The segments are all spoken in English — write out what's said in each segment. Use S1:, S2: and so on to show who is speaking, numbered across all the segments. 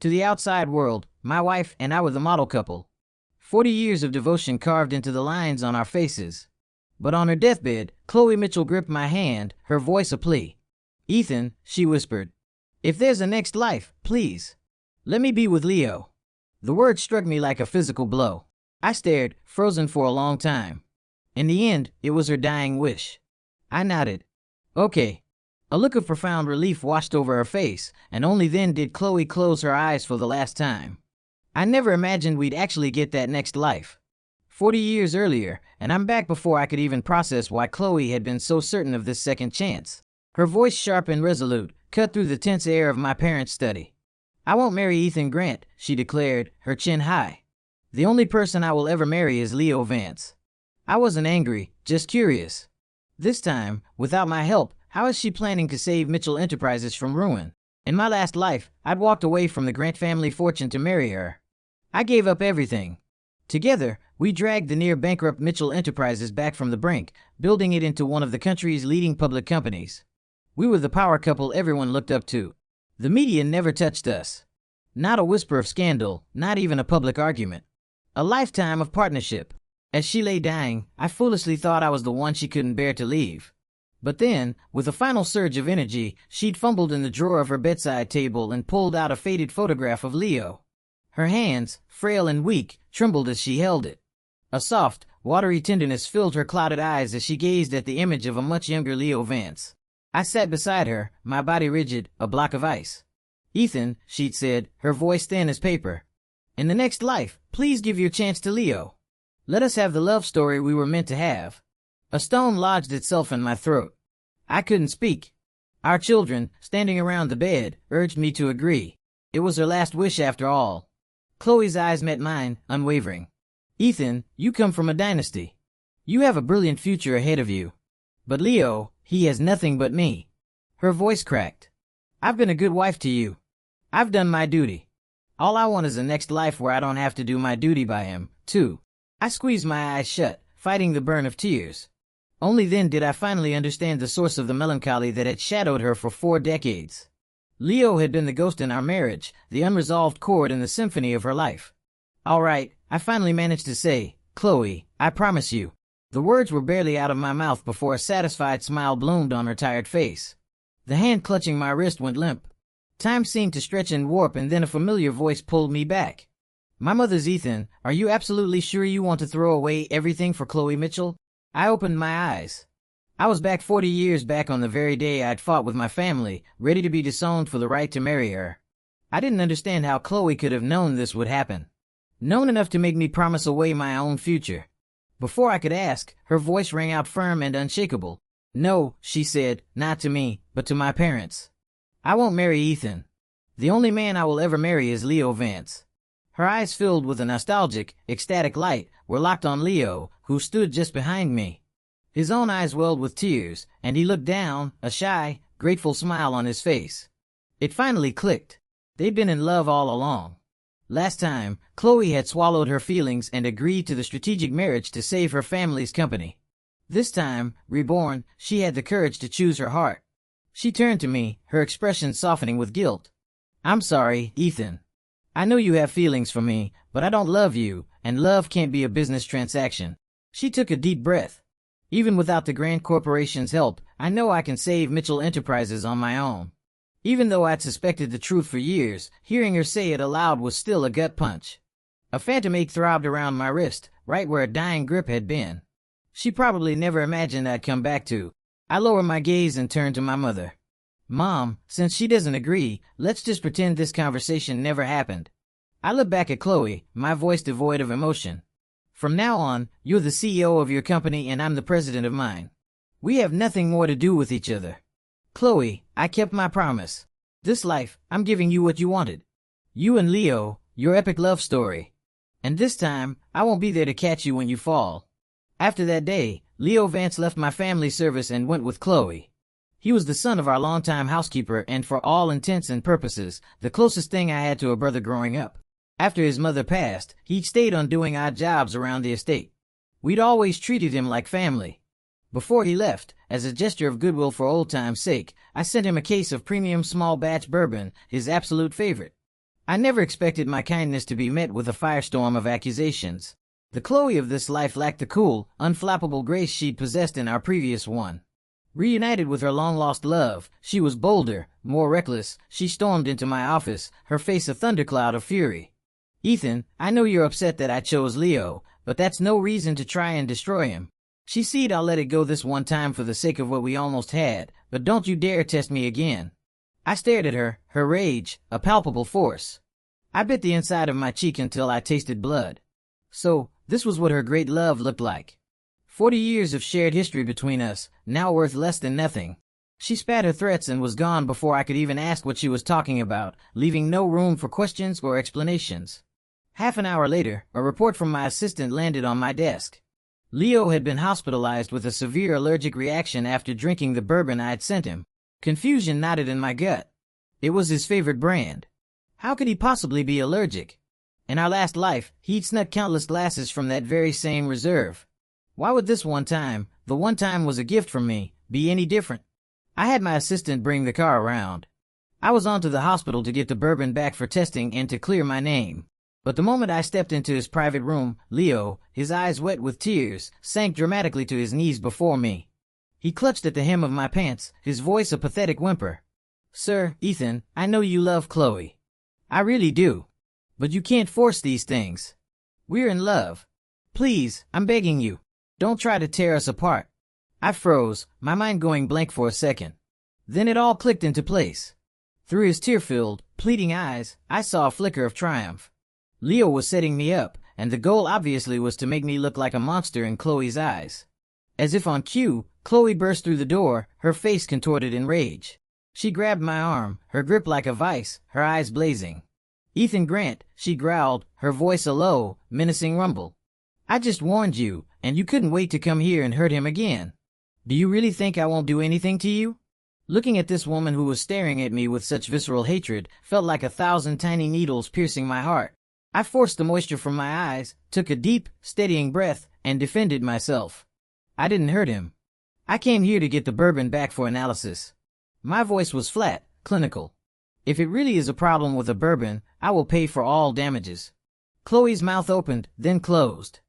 S1: To the outside world, my wife and I were the model couple. 40 years of devotion carved into the lines on our faces. But on her deathbed, Chloe Mitchell gripped my hand, her voice a plea. "Ethan," she whispered, "if there's a next life, please, let me be with Leo." The word struck me like a physical blow. I stared, frozen for a long time. In the end, it was her dying wish. I nodded. Okay. A look of profound relief washed over her face, and only then did Chloe close her eyes for the last time. I never imagined we'd actually get that next life. 40 years earlier, and I'm back before I could even process why Chloe had been so certain of this second chance. Her voice, sharp and resolute, cut through the tense air of my parents' study. "I won't marry Ethan Grant," she declared, her chin high. "The only person I will ever marry is Leo Vance." I wasn't angry, just curious. This time, without my help, how is she planning to save Mitchell Enterprises from ruin? In my last life, I'd walked away from the Grant family fortune to marry her. I gave up everything. Together, we dragged the near-bankrupt Mitchell Enterprises back from the brink, building it into one of the country's leading public companies. We were the power couple everyone looked up to. The media never touched us. Not a whisper of scandal, not even a public argument. A lifetime of partnership. As she lay dying, I foolishly thought I was the one she couldn't bear to leave. But then, with a final surge of energy, she'd fumbled in the drawer of her bedside table and pulled out a faded photograph of Leo. Her hands, frail and weak, trembled as she held it. A soft, watery tenderness filled her clouded eyes as she gazed at the image of a much younger Leo Vance. I sat beside her, my body rigid, a block of ice. "Ethan," she'd said, her voice thin as paper, "in the next life, please give your chance to Leo. Let us have the love story we were meant to have." A stone lodged itself in my throat. I couldn't speak. Our children, standing around the bed, urged me to agree. It was her last wish after all. Chloe's eyes met mine, unwavering. "Ethan, you come from a dynasty. You have a brilliant future ahead of you. But Leo, he has nothing but me." Her voice cracked. "I've been a good wife to you. I've done my duty. All I want is a next life where I don't have to do my duty by him, too." I squeezed my eyes shut, fighting the burn of tears. Only then did I finally understand the source of the melancholy that had shadowed her for 4 decades. Leo had been the ghost in our marriage, the unresolved chord in the symphony of her life. "All right," I finally managed to say, "Chloe, I promise you." The words were barely out of my mouth before a satisfied smile bloomed on her tired face. The hand clutching my wrist went limp. Time seemed to stretch and warp, and then a familiar voice pulled me back. "My mother's Ethan, are you absolutely sure you want to throw away everything for Chloe Mitchell?" I opened my eyes. I was back 40 years back on the very day I'd fought with my family, ready to be disowned for the right to marry her. I didn't understand how Chloe could have known this would happen. Known enough to make me promise away my own future. Before I could ask, her voice rang out firm and unshakable. "No," she said, "not to me, but to my parents. I won't marry Ethan. The only man I will ever marry is Leo Vance." Her eyes, filled with a nostalgic, ecstatic light, were locked on Leo, who stood just behind me. His own eyes welled with tears, and he looked down, a shy, grateful smile on his face. It finally clicked. They'd been in love all along. Last time, Chloe had swallowed her feelings and agreed to the strategic marriage to save her family's company. This time, Reborn, she had the courage to choose her heart. She turned to me, her expression softening with guilt. "I'm sorry, Ethan. I know you have feelings for me, but I don't love you, and love can't be a business transaction." She took a deep breath. "Even without the Grand Corporation's help, I know I can save Mitchell Enterprises on my own." Even though I'd suspected the truth for years, hearing her say it aloud was still a gut punch. A phantom ache throbbed around my wrist, right where a dying grip had been. She probably never imagined I'd come back to. I lowered my gaze and turned to my mother. "Mom, since she doesn't agree, let's just pretend this conversation never happened." I looked back at Chloe, my voice devoid of emotion. "From now on, you're the CEO of your company and I'm the president of mine. We have nothing more to do with each other. Chloe, I kept my promise. This life, I'm giving you what you wanted. You and Leo, your epic love story. And this time, I won't be there to catch you when you fall." After that day, Leo Vance left my family service and went with Chloe. He was the son of our longtime housekeeper and, for all intents and purposes, the closest thing I had to a brother growing up. After his mother passed, he'd stayed on doing odd jobs around the estate. We'd always treated him like family. Before he left, as a gesture of goodwill for old time's sake, I sent him a case of premium small batch bourbon, his absolute favorite. I never expected my kindness to be met with a firestorm of accusations. The Chloe of this life lacked the cool, unflappable grace she'd possessed in our previous one. Reunited with her long-lost love, she was bolder, more reckless. She stormed into my office, her face a thundercloud of fury. "Ethan, I know you're upset that I chose Leo, but that's no reason to try and destroy him. She said I'll let it go this one time for the sake of what we almost had, but don't you dare test me again." I stared at her, her rage, a palpable force. I bit the inside of my cheek until I tasted blood. So, this was what her great love looked like. 40 years of shared history between us, now worth less than nothing. She spat her threats and was gone before I could even ask what she was talking about, leaving no room for questions or explanations. Half an hour later, a report from my assistant landed on my desk. Leo had been hospitalized with a severe allergic reaction after drinking the bourbon I had sent him. Confusion knotted in my gut. It was his favorite brand. How could he possibly be allergic? In our last life, he'd snuck countless glasses from that very same reserve. Why would this one time, the one time was a gift from me, be any different? I had my assistant bring the car around. I was on to the hospital to get the bourbon back for testing and to clear my name. But the moment I stepped into his private room, Leo, his eyes wet with tears, sank dramatically to his knees before me. He clutched at the hem of my pants, his voice a pathetic whimper. "Sir, Ethan, I know you love Chloe. I really do. But you can't force these things. We're in love. Please, I'm begging you. Don't try to tear us apart." I froze, my mind going blank for a second. Then it all clicked into place. Through his tear-filled, pleading eyes, I saw a flicker of triumph. Leo was setting me up, and the goal obviously was to make me look like a monster in Chloe's eyes. As if on cue, Chloe burst through the door, her face contorted in rage. She grabbed my arm, her grip like a vice, her eyes blazing. "Ethan Grant," she growled, her voice a low, menacing rumble. "I just warned you, and you couldn't wait to come here and hurt him again. Do you really think I won't do anything to you?" Looking at this woman who was staring at me with such visceral hatred felt like 1,000 tiny needles piercing my heart. I forced the moisture from my eyes, took a deep, steadying breath, and defended myself. I didn't hurt him. I came here to get the bourbon back for analysis. My voice was flat, clinical. If it really is a problem with the bourbon, I will pay for all damages. Chloe's mouth opened, then closed.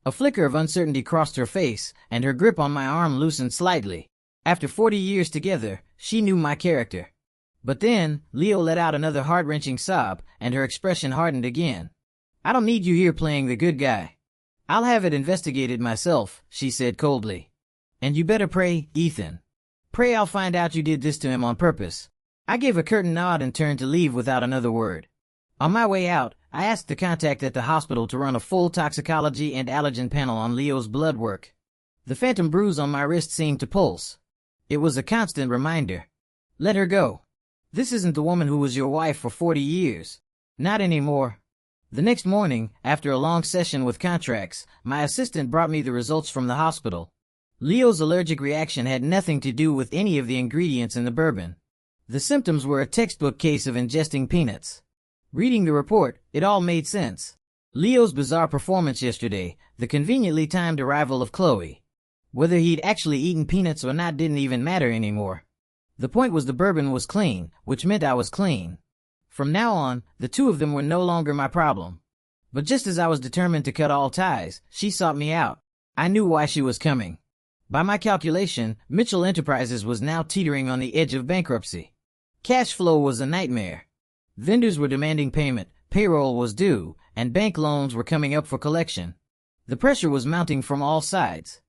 S1: A flicker of uncertainty crossed her face, and her grip on my arm loosened slightly. After 40 years together, she knew my character. But then, Leo let out another heart-wrenching sob, and her expression hardened again. "I don't need you here playing the good guy. I'll have it investigated myself," she said coldly. "And you better pray, Ethan. Pray I'll find out you did this to him on purpose." I gave a curtain nod and turned to leave without another word. On my way out, I asked the contact at the hospital to run a full toxicology and allergen panel on Leo's blood work. The phantom bruise on my wrist seemed to pulse. It was a constant reminder. Let her go. This isn't the woman who was your wife for 40 years. Not anymore. The next morning, after a long session with contracts, my assistant brought me the results from the hospital. Leo's allergic reaction had nothing to do with any of the ingredients in the bourbon. The symptoms were a textbook case of ingesting peanuts. Reading the report, it all made sense. Leo's bizarre performance yesterday, the conveniently timed arrival of Chloe. Whether he'd actually eaten peanuts or not didn't even matter anymore. The point was the bourbon was clean, which meant I was clean. From now on, the two of them were no longer my problem. But just as I was determined to cut all ties, she sought me out. I knew why she was coming. By my calculation, Mitchell Enterprises was now teetering on the edge of bankruptcy. Cash flow was a nightmare. Vendors were demanding payment, payroll was due, and bank loans were coming up for collection. The pressure was mounting from all sides.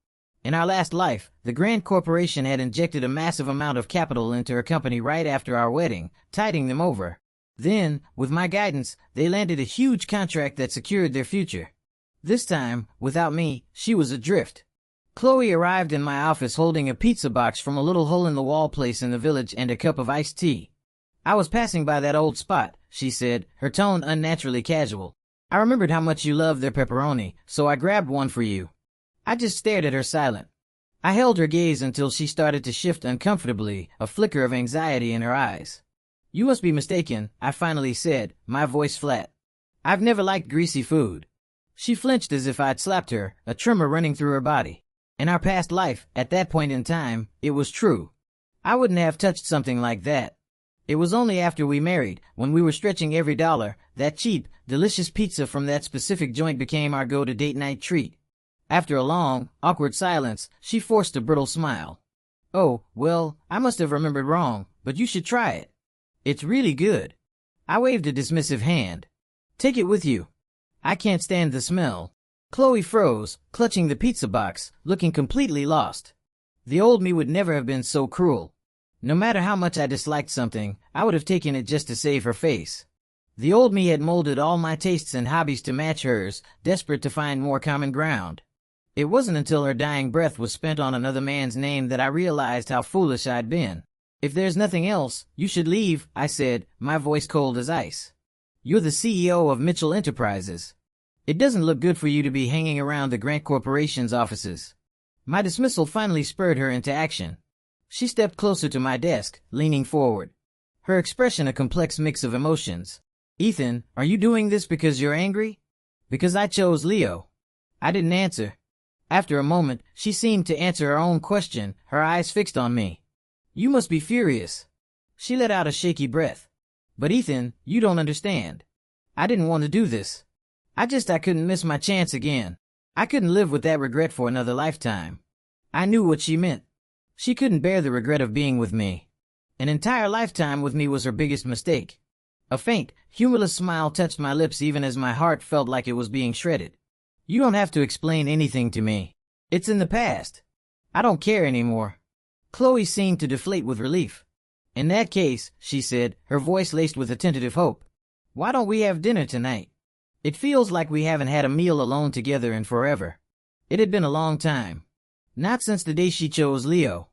S1: In our last life, the Grand Corporation had injected a massive amount of capital into her company right after our wedding, tiding them over. Then, with my guidance, they landed a huge contract that secured their future. This time, without me, she was adrift. Chloe arrived in my office holding a pizza box from a little hole-in-the-wall place in the village and a cup of iced tea. "I was passing by that old spot," she said, her tone unnaturally casual. "I remembered how much you love their pepperoni, so I grabbed one for you." I just stared at her silent. I held her gaze until she started to shift uncomfortably, a flicker of anxiety in her eyes. "You must be mistaken," I finally said, my voice flat. "I've never liked greasy food." She flinched as if I'd slapped her, a tremor running through her body. In our past life, at that point in time, it was true. I wouldn't have touched something like that. It was only after we married, when we were stretching every dollar, that cheap, delicious pizza from that specific joint became our go-to date night treat. After a long, awkward silence, she forced a brittle smile. Oh, well, I must have remembered wrong, but you should try it. It's really good. I waved a dismissive hand. Take it with you. I can't stand the smell. Chloe froze, clutching the pizza box, looking completely lost. The old me would never have been so cruel. No matter how much I disliked something, I would have taken it just to save her face. The old me had molded all my tastes and hobbies to match hers, desperate to find more common ground. It wasn't until her dying breath was spent on another man's name that I realized how foolish I'd been. If there's nothing else, you should leave, I said, my voice cold as ice. You're the CEO of Mitchell Enterprises. It doesn't look good for you to be hanging around the Grant Corporation's offices. My dismissal finally spurred her into action. She stepped closer to my desk, leaning forward. Her expression a complex mix of emotions. Ethan, are you doing this because you're angry? Because I chose Leo. I didn't answer. After a moment, she seemed to answer her own question, her eyes fixed on me. You must be furious. She let out a shaky breath. But Ethan, you don't understand. I didn't want to do this. I couldn't miss my chance again. I couldn't live with that regret for another lifetime. I knew what she meant. She couldn't bear the regret of being with me. An entire lifetime with me was her biggest mistake. A faint, humorless smile touched my lips even as my heart felt like it was being shredded. You don't have to explain anything to me. It's in the past. I don't care anymore. Chloe seemed to deflate with relief. In that case, she said, her voice laced with a tentative hope. Why don't we have dinner tonight? It feels like we haven't had a meal alone together in forever. It had been a long time. Not since the day she chose Leo.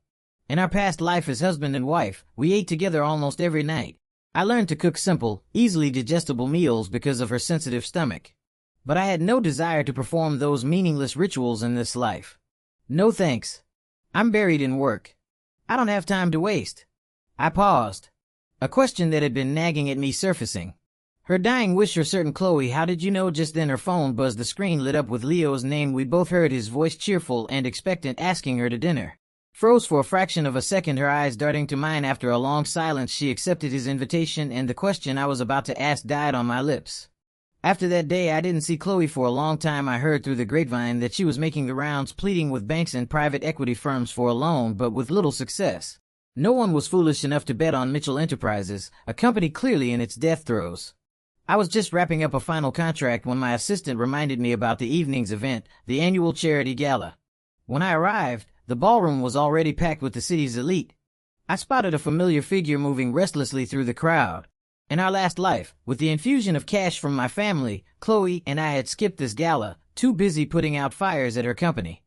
S1: In our past life as husband and wife, we ate together almost every night. I learned to cook simple, easily digestible meals because of her sensitive stomach. But I had no desire to perform those meaningless rituals in this life. No thanks. I'm buried in work. I don't have time to waste. I paused. A question that had been nagging at me surfacing. Her dying wish for certain Chloe, how did you know? Just then her phone buzzed, the screen lit up with Leo's name. We both heard his voice, cheerful and expectant, asking her to dinner. Froze for a fraction of a second, her eyes darting to mine. After a long silence, she accepted his invitation, and the question I was about to ask died on my lips. After that day, I didn't see Chloe for a long time. I heard through the grapevine that she was making the rounds, pleading with banks and private equity firms for a loan, but with little success. No one was foolish enough to bet on Mitchell Enterprises, a company clearly in its death throes. I was just wrapping up a final contract when my assistant reminded me about the evening's event, the annual charity gala. When I arrived, the ballroom was already packed with the city's elite. I spotted a familiar figure moving restlessly through the crowd. In our last life, with the infusion of cash from my family, Chloe and I had skipped this gala, too busy putting out fires at her company.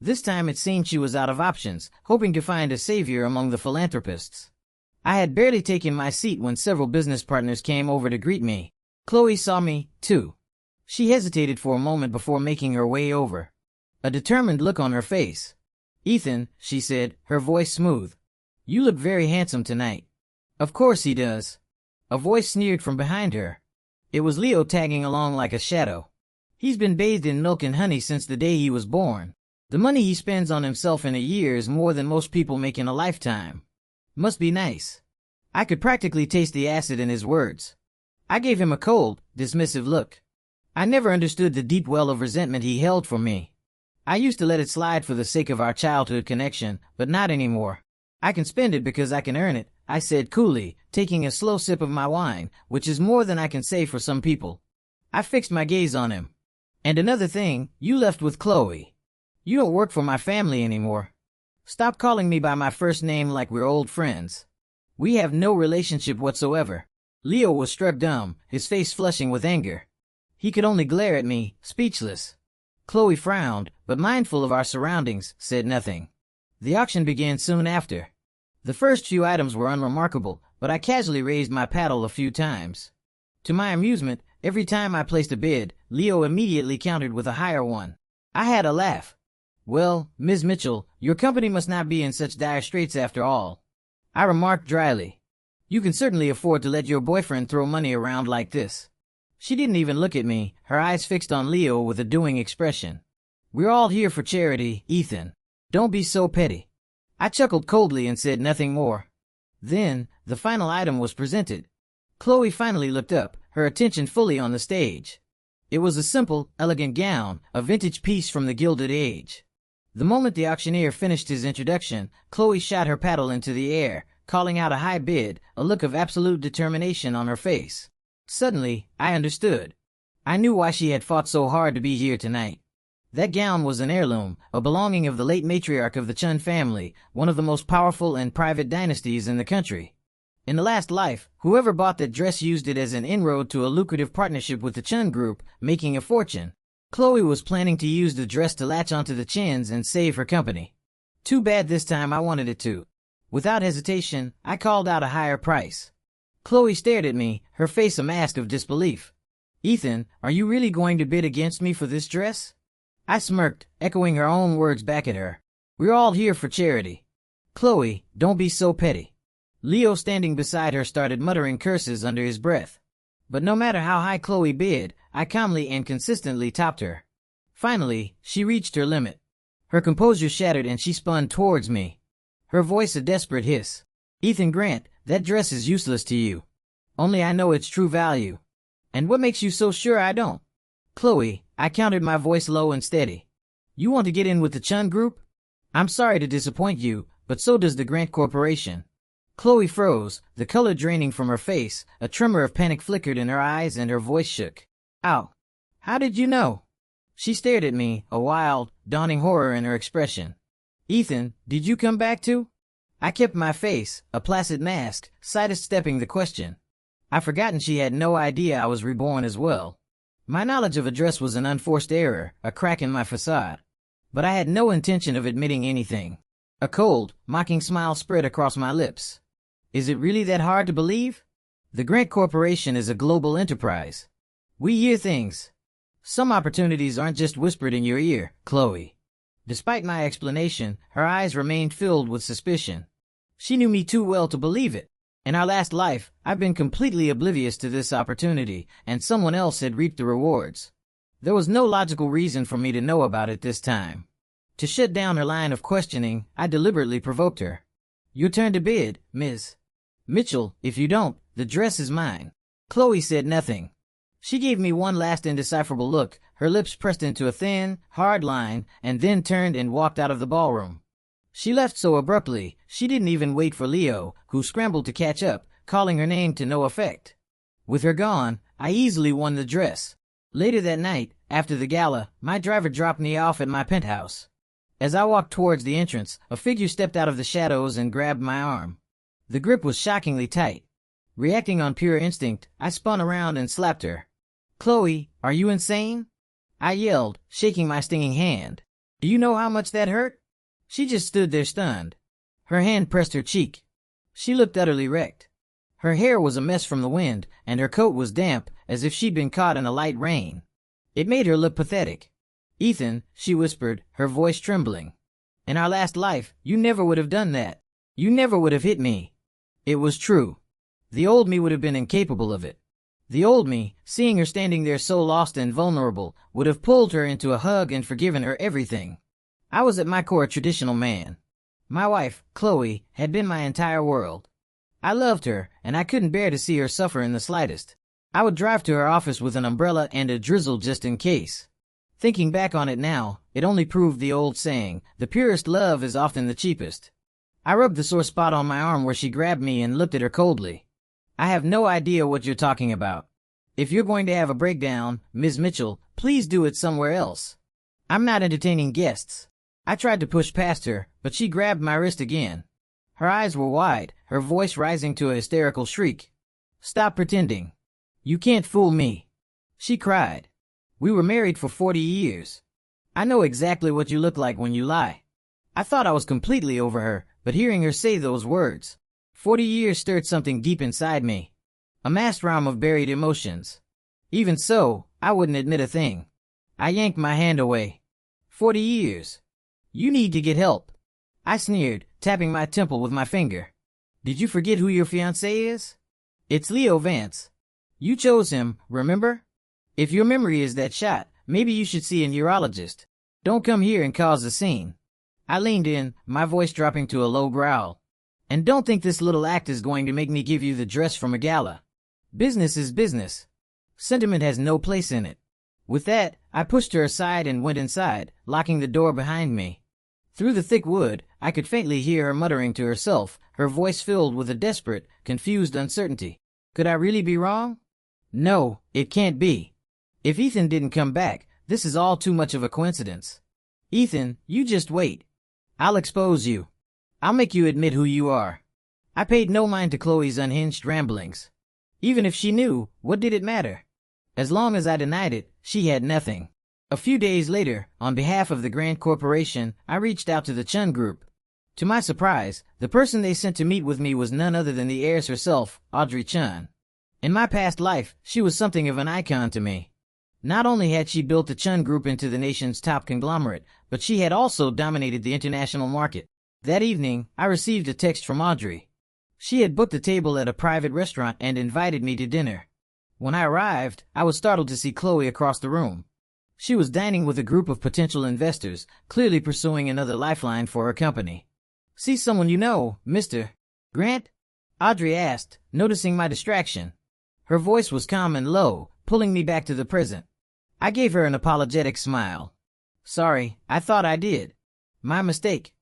S1: This time it seemed she was out of options, hoping to find a savior among the philanthropists. I had barely taken my seat when several business partners came over to greet me. Chloe saw me, too. She hesitated for a moment before making her way over. A determined look on her face. Ethan, she said, her voice smooth. You look very handsome tonight. Of course he does. A voice sneered from behind her. It was Leo tagging along like a shadow. He's been bathed in milk and honey since the day he was born. The money he spends on himself in a year is more than most people make in a lifetime. Must be nice. I could practically taste the acid in his words. I gave him a cold, dismissive look. I never understood the deep well of resentment he held for me. I used to let it slide for the sake of our childhood connection, but not anymore. I can spend it because I can earn it, I said coolly, taking a slow sip of my wine, which is more than I can say for some people. I fixed my gaze on him. And another thing, you left with Chloe. You don't work for my family anymore. Stop calling me by my first name like we're old friends. We have no relationship whatsoever. Leo was struck dumb, his face flushing with anger. He could only glare at me, speechless. Chloe frowned, but mindful of our surroundings, said nothing. The auction began soon after. The first few items were unremarkable, but I casually raised my paddle a few times. To my amusement, every time I placed a bid, Leo immediately countered with a higher one. I had a laugh. Well, Ms. Mitchell, your company must not be in such dire straits after all. I remarked dryly. You can certainly afford to let your boyfriend throw money around like this. She didn't even look at me, her eyes fixed on Leo with a doing expression. We're all here for charity, Ethan. Don't be so petty. I chuckled coldly and said nothing more. Then, the final item was presented. Chloe finally looked up, her attention fully on the stage. It was a simple, elegant gown, a vintage piece from the Gilded Age. The moment the auctioneer finished his introduction, Chloe shot her paddle into the air, calling out a high bid, a look of absolute determination on her face. Suddenly, I understood. I knew why she had fought so hard to be here tonight. That gown was an heirloom, a belonging of the late matriarch of the Chun family, one of the most powerful and private dynasties in the country. In the last life, whoever bought that dress used it as an inroad to a lucrative partnership with the Chun group, making a fortune. Chloe was planning to use the dress to latch onto the Chins and save her company. Too bad this time I wanted it to. Without hesitation, I called out a higher price. Chloe stared at me, her face a mask of disbelief. "Ethan, are you really going to bid against me for this dress?" I smirked, echoing her own words back at her. "We're all here for charity." "Chloe, don't be so petty." Leo, standing beside her, started muttering curses under his breath. But no matter how high Chloe bid, I calmly and consistently topped her. Finally, she reached her limit. Her composure shattered and she spun towards me. Her voice a desperate hiss. "Ethan Grant, that dress is useless to you. Only I know its true value." "And what makes you so sure I don't?" "Chloe," I countered, my voice low and steady. "You want to get in with the Chun group? I'm sorry to disappoint you, but so does the Grant Corporation." Chloe froze, the color draining from her face, a tremor of panic flickered in her eyes and her voice shook. "Ow! How did you know?" She stared at me, a wild, dawning horror in her expression. "Ethan, did you come back too?" I kept my face, a placid mask, sidestepping the question. I'd forgotten she had no idea I was reborn as well. My knowledge of a dress was an unforced error, a crack in my facade. But I had no intention of admitting anything. A cold, mocking smile spread across my lips. "Is it really that hard to believe? The Grant Corporation is a global enterprise. We hear things. Some opportunities aren't just whispered in your ear, Chloe." Despite my explanation, her eyes remained filled with suspicion. She knew me too well to believe it. In our last life, I've been completely oblivious to this opportunity, and someone else had reaped the rewards. There was no logical reason for me to know about it this time. To shut down her line of questioning, I deliberately provoked her. "Your turn to bid, Ms. Mitchell. If you don't, the dress is mine." Chloe said nothing. She gave me one last indecipherable look, her lips pressed into a thin, hard line, and then turned and walked out of the ballroom. She left so abruptly, she didn't even wait for Leo, who scrambled to catch up, calling her name to no effect. With her gone, I easily won the dress. Later that night, after the gala, my driver dropped me off at my penthouse. As I walked towards the entrance, a figure stepped out of the shadows and grabbed my arm. The grip was shockingly tight. Reacting on pure instinct, I spun around and slapped her. "Chloe, are you insane?" I yelled, shaking my stinging hand. "Do you know how much that hurt?" She just stood there stunned. Her hand pressed her cheek. She looked utterly wrecked. Her hair was a mess from the wind, and her coat was damp, as if she'd been caught in a light rain. It made her look pathetic. "Ethan," she whispered, her voice trembling. "In our last life, you never would have done that. You never would have hit me." It was true. The old me would have been incapable of it. The old me, seeing her standing there so lost and vulnerable, would have pulled her into a hug and forgiven her everything. I was at my core a traditional man. My wife, Chloe, had been my entire world. I loved her, and I couldn't bear to see her suffer in the slightest. I would drive to her office with an umbrella and a drizzle just in case. Thinking back on it now, it only proved the old saying, the purest love is often the cheapest. I rubbed the sore spot on my arm where she grabbed me and looked at her coldly. "I have no idea what you're talking about. If you're going to have a breakdown, Ms. Mitchell, please do it somewhere else. I'm not entertaining guests." I tried to push past her, but she grabbed my wrist again. Her eyes were wide, her voice rising to a hysterical shriek. "Stop pretending. You can't fool me," she cried. "We were married for 40 years. I know exactly what you look like when you lie." I thought I was completely over her, but hearing her say those words, 40 years stirred something deep inside me. A maelstrom of buried emotions. Even so, I wouldn't admit a thing. I yanked my hand away. 40 years. You need to get help. I sneered, tapping my temple with my finger. Did you forget who your fiancé is? It's Leo Vance. You chose him, remember? If your memory is that shot, maybe you should see a neurologist. Don't come here and cause a scene. I leaned in, my voice dropping to a low growl. And don't think this little act is going to make me give you the dress from a gala. Business is business. Sentiment has no place in it. With that, I pushed her aside and went inside, locking the door behind me. Through the thick wood, I could faintly hear her muttering to herself, her voice filled with a desperate, confused uncertainty. Could I really be wrong? No, it can't be. If Ethan didn't come back, this is all too much of a coincidence. Ethan, you just wait. I'll expose you. I'll make you admit who you are. I paid no mind to Chloe's unhinged ramblings. Even if she knew, what did it matter? As long as I denied it, she had nothing. A few days later, on behalf of the Grand Corporation, I reached out to the Chun Group. To my surprise, the person they sent to meet with me was none other than the heiress herself, Audrey Chun. In my past life, she was something of an icon to me. Not only had she built the Chun Group into the nation's top conglomerate, but she had also dominated the international market. That evening, I received a text from Audrey. She had booked a table at a private restaurant and invited me to dinner. When I arrived, I was startled to see Chloe across the room. She was dining with a group of potential investors, clearly pursuing another lifeline for her company. "See someone you know, Mr. Grant?" Audrey asked, noticing my distraction. Her voice was calm and low, pulling me back to the present. I gave her an apologetic smile. "Sorry, I thought I did. My mistake."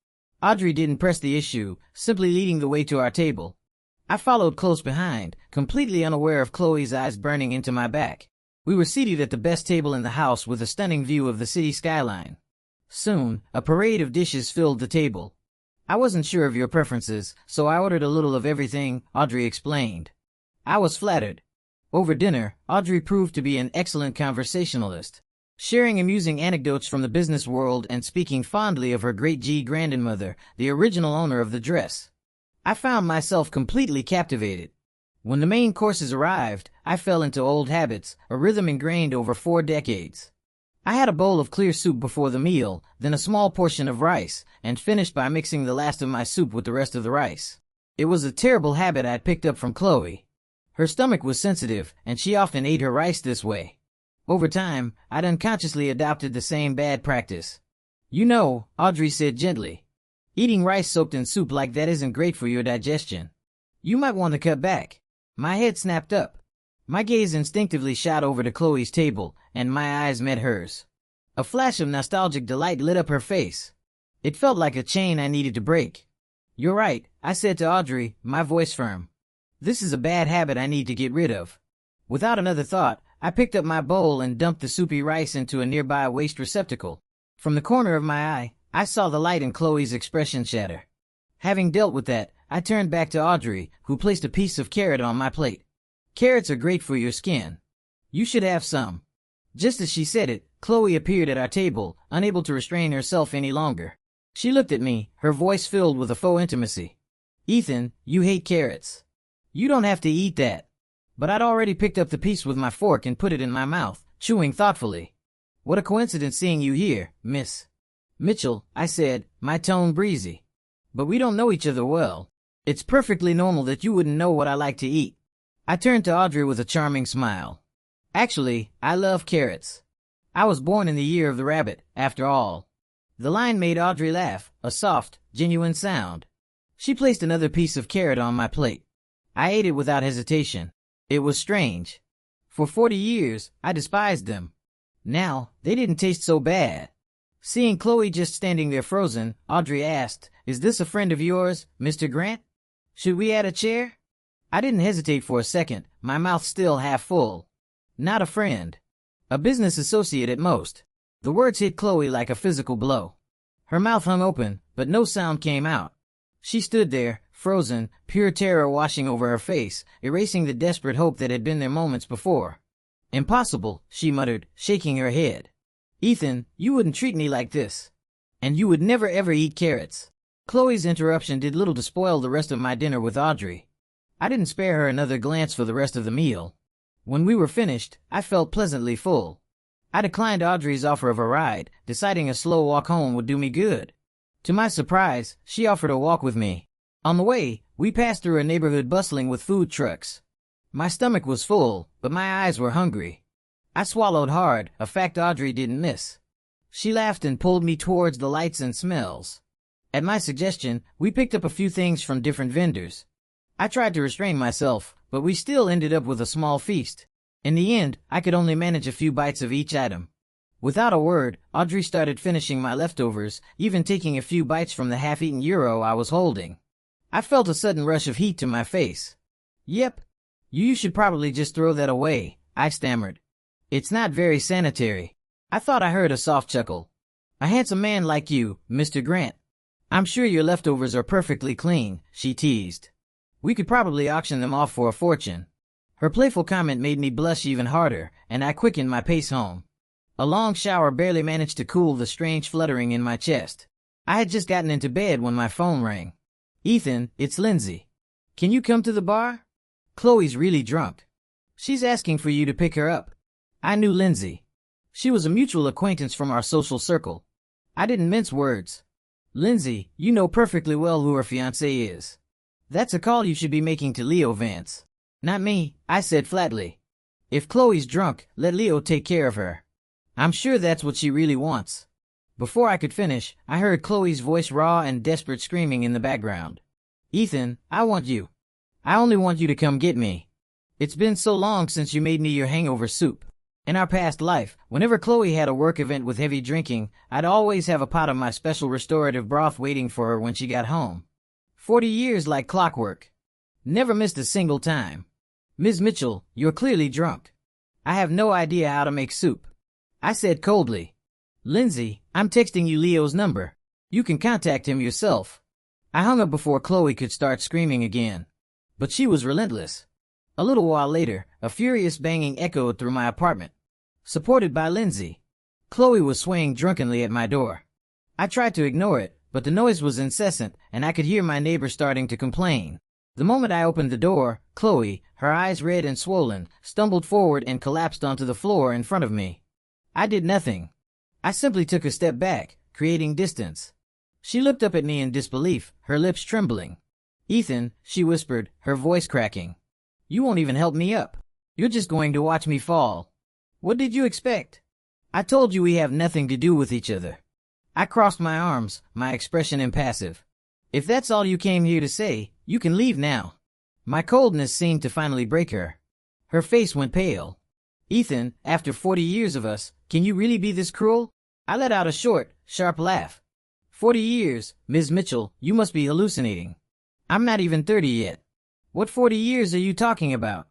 S1: Audrey didn't press the issue, simply leading the way to our table. I followed close behind, completely unaware of Chloe's eyes burning into my back. We were seated at the best table in the house with a stunning view of the city skyline. Soon, a parade of dishes filled the table. "I wasn't sure of your preferences, so I ordered a little of everything," Audrey explained. I was flattered. Over dinner, Audrey proved to be an excellent conversationalist, sharing amusing anecdotes from the business world and speaking fondly of her great-grandmother, the original owner of the dress. I found myself completely captivated. When the main courses arrived, I fell into old habits, a rhythm ingrained over 4 decades. I had a bowl of clear soup before the meal, then a small portion of rice, and finished by mixing the last of my soup with the rest of the rice. It was a terrible habit I'd picked up from Chloe. Her stomach was sensitive, and she often ate her rice this way. Over time, I'd unconsciously adopted the same bad practice. "You know," Audrey said gently, "eating rice soaked in soup like that isn't great for your digestion. You might want to cut back." My head snapped up. My gaze instinctively shot over to Chloe's table, and my eyes met hers. A flash of nostalgic delight lit up her face. It felt like a chain I needed to break. "You're right," I said to Audrey, my voice firm. "This is a bad habit I need to get rid of." Without another thought, I picked up my bowl and dumped the soupy rice into a nearby waste receptacle. From the corner of my eye, I saw the light in Chloe's expression shatter. Having dealt with that, I turned back to Audrey, who placed a piece of carrot on my plate. "Carrots are great for your skin. You should have some." Just as she said it, Chloe appeared at our table, unable to restrain herself any longer. She looked at me, her voice filled with a faux intimacy. "Ethan, you hate carrots. You don't have to eat that." But I'd already picked up the piece with my fork and put it in my mouth, chewing thoughtfully. "What a coincidence seeing you here, Miss Mitchell," I said, my tone breezy. "But we don't know each other well. It's perfectly normal that you wouldn't know what I like to eat." I turned to Audrey with a charming smile. "Actually, I love carrots. I was born in the year of the rabbit, after all." The line made Audrey laugh, a soft, genuine sound. She placed another piece of carrot on my plate. I ate it without hesitation. It was strange. For 40 years, I despised them. Now, they didn't taste so bad. Seeing Chloe just standing there frozen, Audrey asked, "Is this a friend of yours, Mr. Grant? Should we add a chair?" I didn't hesitate for a second, my mouth still half full. "Not a friend. A business associate at most." The words hit Chloe like a physical blow. Her mouth hung open, but no sound came out. She stood there, frozen, pure terror washing over her face, erasing the desperate hope that had been there moments before. "Impossible," she muttered, shaking her head. "Ethan, you wouldn't treat me like this. And you would never ever eat carrots." Chloe's interruption did little to spoil the rest of my dinner with Audrey. I didn't spare her another glance for the rest of the meal. When we were finished, I felt pleasantly full. I declined Audrey's offer of a ride, deciding a slow walk home would do me good. To my surprise, she offered a walk with me. On the way, we passed through a neighborhood bustling with food trucks. My stomach was full, but my eyes were hungry. I swallowed hard, a fact Audrey didn't miss. She laughed and pulled me towards the lights and smells. At my suggestion, we picked up a few things from different vendors. I tried to restrain myself, but we still ended up with a small feast. In the end, I could only manage a few bites of each item. Without a word, Audrey started finishing my leftovers, even taking a few bites from the half-eaten gyro I was holding. I felt a sudden rush of heat to my face. "Yep. You should probably just throw that away," I stammered. "It's not very sanitary." I thought I heard a soft chuckle. "A handsome man like you, Mr. Grant. I'm sure your leftovers are perfectly clean," she teased. "We could probably auction them off for a fortune." Her playful comment made me blush even harder, and I quickened my pace home. A long shower barely managed to cool the strange fluttering in my chest. I had just gotten into bed when my phone rang. "Ethan, it's Lindsay. Can you come to the bar? Chloe's really drunk. She's asking for you to pick her up." I knew Lindsay. She was a mutual acquaintance from our social circle. I didn't mince words. "Lindsay, you know perfectly well who her fiancé is. That's a call you should be making to Leo Vance." "Not me," I said flatly. "If Chloe's drunk, let Leo take care of her. I'm sure that's what she really wants." Before I could finish, I heard Chloe's voice, raw and desperate, screaming in the background. "Ethan, I want you. I only want you to come get me. It's been so long since you made me your hangover soup." In our past life, whenever Chloe had a work event with heavy drinking, I'd always have a pot of my special restorative broth waiting for her when she got home. 40 years like clockwork. Never missed a single time. "Ms. Mitchell, you're clearly drunk. I have no idea how to make soup," I said coldly. "Lindsay, I'm texting you Leo's number. You can contact him yourself." I hung up before Chloe could start screaming again. But she was relentless. A little while later, a furious banging echoed through my apartment. Supported by Lindsay. Chloe was swaying drunkenly at my door. I tried to ignore it, but the noise was incessant, and I could hear my neighbor starting to complain. The moment I opened the door, Chloe, her eyes red and swollen, stumbled forward and collapsed onto the floor in front of me. I did nothing. I simply took a step back, creating distance. She looked up at me in disbelief, her lips trembling. "Ethan," she whispered, her voice cracking. "You won't even help me up. You're just going to watch me fall. What did you expect? I told you we have nothing to do with each other." I crossed my arms, my expression impassive. "If that's all you came here to say, you can leave now." My coldness seemed to finally break her. Her face went pale. "Ethan, after 40 years of us, can you really be this cruel?" I let out a short, sharp laugh. 40 years, Ms. Mitchell, you must be hallucinating. I'm not even 30 yet. What 40 years are you talking about?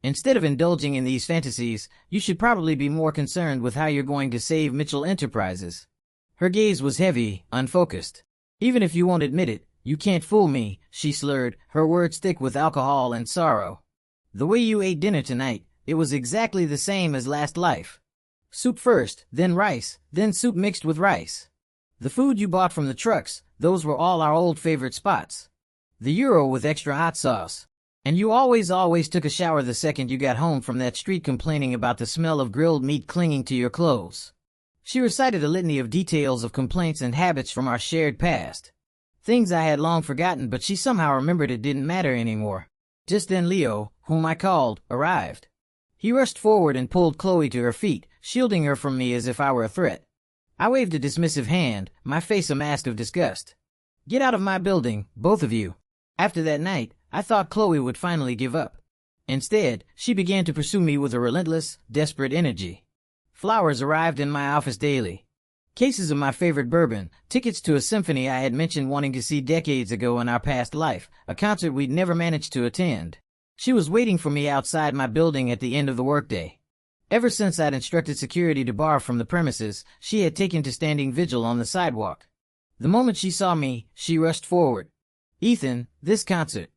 S1: Instead of indulging in these fantasies, you should probably be more concerned with how you're going to save Mitchell Enterprises. Her gaze was heavy, unfocused. "Even if you won't admit it, you can't fool me," she slurred, her words thick with alcohol and sorrow. "The way you ate dinner tonight, it was exactly the same as last life. Soup first, then rice, then soup mixed with rice. The food you bought from the trucks, those were all our old favorite spots. The gyro with extra hot sauce. And you always took a shower the second you got home from that street, complaining about the smell of grilled meat clinging to your clothes." She recited a litany of details of complaints and habits from our shared past. Things I had long forgotten, but she somehow remembered it didn't matter anymore. Just then Leo, whom I called, arrived. He rushed forward and pulled Chloe to her feet, shielding her from me as if I were a threat. I waved a dismissive hand, my face a mask of disgust. "Get out of my building, both of you." After that night, I thought Chloe would finally give up. Instead, she began to pursue me with a relentless, desperate energy. Flowers arrived in my office daily. Cases of my favorite bourbon, tickets to a symphony I had mentioned wanting to see decades ago in our past life, a concert we'd never managed to attend. She was waiting for me outside my building at the end of the workday. Ever since I'd instructed security to bar from the premises, she had taken to standing vigil on the sidewalk. The moment she saw me, she rushed forward. "Ethan, this concert.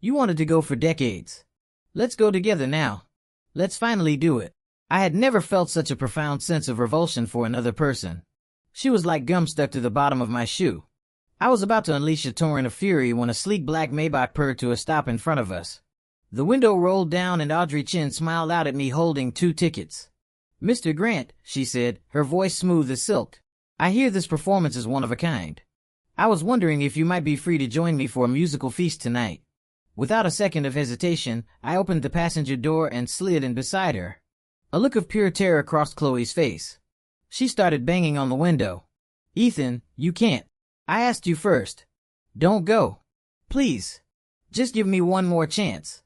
S1: You wanted to go for decades. Let's go together now. Let's finally do it." I had never felt such a profound sense of revulsion for another person. She was like gum stuck to the bottom of my shoe. I was about to unleash a torrent of fury when a sleek black Maybach purred to a stop in front of us. The window rolled down and Audrey Chin smiled out at me holding 2 tickets. "Mr. Grant," she said, her voice smooth as silk. "I hear this performance is one of a kind. I was wondering if you might be free to join me for a musical feast tonight." Without a second of hesitation, I opened the passenger door and slid in beside her. A look of pure terror crossed Chloe's face. She started banging on the window. "Ethan, you can't." I asked you first. Don't go. Please. Just give me one more chance.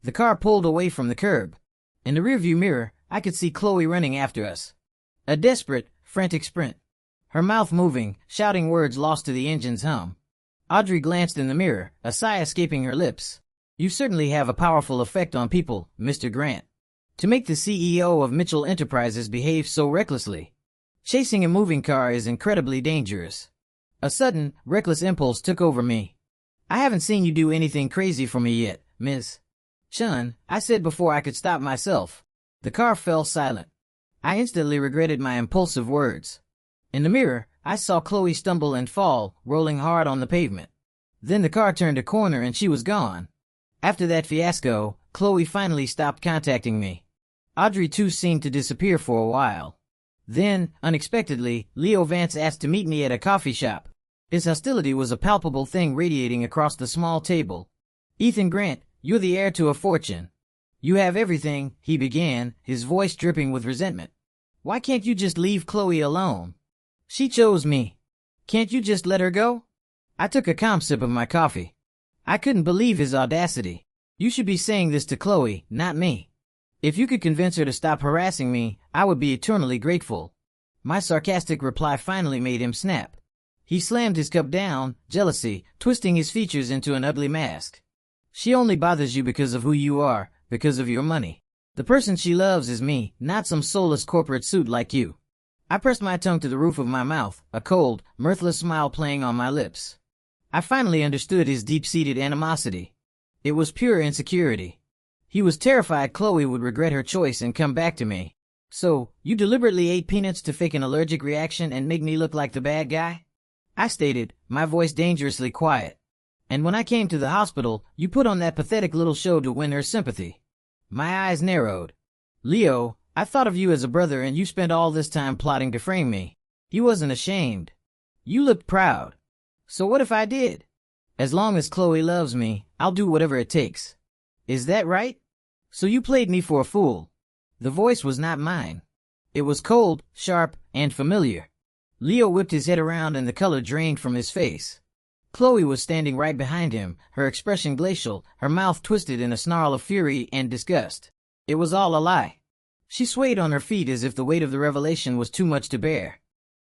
S1: The car pulled away from the curb. In the rearview mirror, I could see Chloe running after us. A desperate, frantic sprint. Her mouth moving, shouting words lost to the engine's hum. Audrey glanced in the mirror, a sigh escaping her lips. You certainly have a powerful effect on people, Mr. Grant. To make the CEO of Mitchell Enterprises behave so recklessly. Chasing a moving car is incredibly dangerous. A sudden, reckless impulse took over me. I haven't seen you do anything crazy for me yet, Miss Chun, I said before I could stop myself. The car fell silent. I instantly regretted my impulsive words. In the mirror, I saw Chloe stumble and fall, rolling hard on the pavement. Then the car turned a corner and she was gone. After that fiasco, Chloe finally stopped contacting me. Audrey too seemed to disappear for a while. Then, unexpectedly, Leo Vance asked to meet me at a coffee shop. His hostility was a palpable thing radiating across the small table. Ethan Grant, you're the heir to a fortune. You have everything, he began, his voice dripping with resentment. Why can't you just leave Chloe alone? She chose me. Can't you just let her go? I took a calm sip of my coffee. I couldn't believe his audacity. You should be saying this to Chloe, not me. If you could convince her to stop harassing me, I would be eternally grateful. My sarcastic reply finally made him snap. He slammed his cup down, jealousy, twisting his features into an ugly mask. She only bothers you because of who you are, because of your money. The person she loves is me, not some soulless corporate suit like you. I pressed my tongue to the roof of my mouth, a cold, mirthless smile playing on my lips. I finally understood his deep-seated animosity. It was pure insecurity. He was terrified Chloe would regret her choice and come back to me. So, you deliberately ate peanuts to fake an allergic reaction and make me look like the bad guy? I stated, my voice dangerously quiet. And when I came to the hospital, you put on that pathetic little show to win her sympathy. My eyes narrowed. Leo, I thought of you as a brother and you spent all this time plotting to frame me. He wasn't ashamed. You looked proud. So what if I did? As long as Chloe loves me, I'll do whatever it takes. Is that right? So you played me for a fool. The voice was not mine. It was cold, sharp, and familiar. Leo whipped his head around and the color drained from his face. Chloe was standing right behind him, her expression glacial, her mouth twisted in a snarl of fury and disgust. It was all a lie. She swayed on her feet as if the weight of the revelation was too much to bear.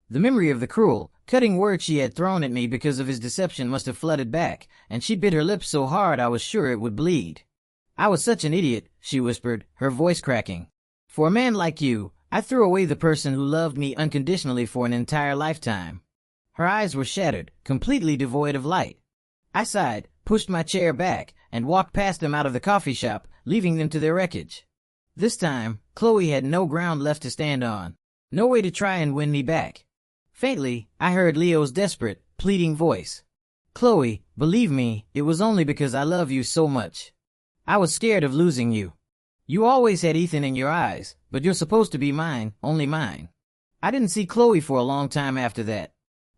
S1: The memory of the cruel, cutting words she had thrown at me because of his deception must have flooded back, and she bit her lips so hard I was sure it would bleed. I was such an idiot, she whispered, her voice cracking. For a man like you, I threw away the person who loved me unconditionally for an entire lifetime. Her eyes were shattered, completely devoid of light. I sighed, pushed my chair back, and walked past them out of the coffee shop, leaving them to their wreckage. This time, Chloe had no ground left to stand on. No way to try and win me back. Faintly, I heard Leo's desperate, pleading voice. Chloe, believe me, it was only because I love you so much. I was scared of losing you. You always had Ethan in your eyes, but you're supposed to be mine, only mine. I didn't see Chloe for a long time after that.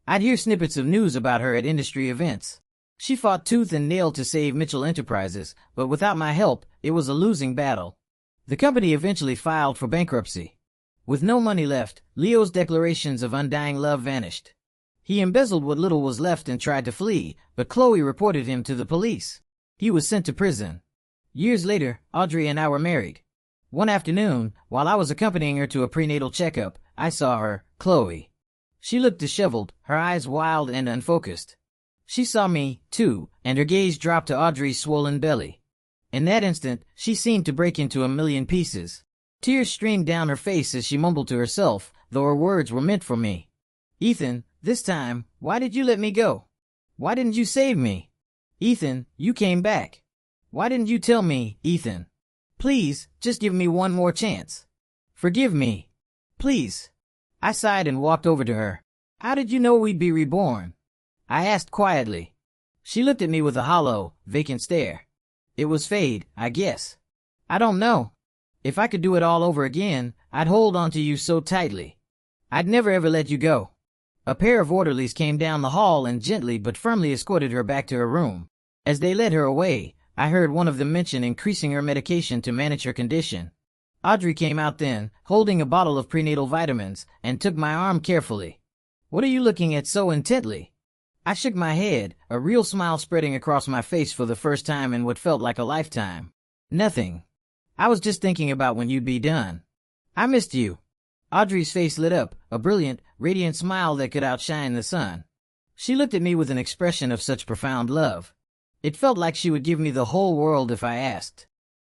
S1: I'd hear snippets of news about her at industry events. She fought tooth and nail to save Mitchell Enterprises, but without my help, it was a losing battle. The company eventually filed for bankruptcy. With no money left, Leo's declarations of undying love vanished. He embezzled what little was left and tried to flee, but Chloe reported him to the police. He was sent to prison. Years later, Audrey and I were married. One afternoon, while I was accompanying her to a prenatal checkup, I saw her, Chloe. She looked disheveled, her eyes wild and unfocused. She saw me, too, and her gaze dropped to Audrey's swollen belly. In that instant, she seemed to break into a million pieces. Tears streamed down her face as she mumbled to herself, though her words were meant for me. Ethan, this time, why did you let me go? Why didn't you save me? Ethan, you came back. Why didn't you tell me, Ethan? Please, just give me one more chance. Forgive me. Please. I sighed and walked over to her. How did you know we'd be reborn? I asked quietly. She looked at me with a hollow, vacant stare. It was fate, I guess. I don't know. If I could do it all over again, I'd hold on to you so tightly. I'd never ever let you go. A pair of orderlies came down the hall and gently but firmly escorted her back to her room. As they led her away, I heard one of them mention increasing her medication to manage her condition. Audrey came out then, holding a bottle of prenatal vitamins, and took my arm carefully. What are you looking at so intently? I shook my head, a real smile spreading across my face for the first time in what felt like a lifetime. Nothing. I was just thinking about when you'd be done. I missed you. Audrey's face lit up, a brilliant, radiant smile that could outshine the sun. She looked at me with an expression of such profound love. It felt like she would give me the whole world if I asked.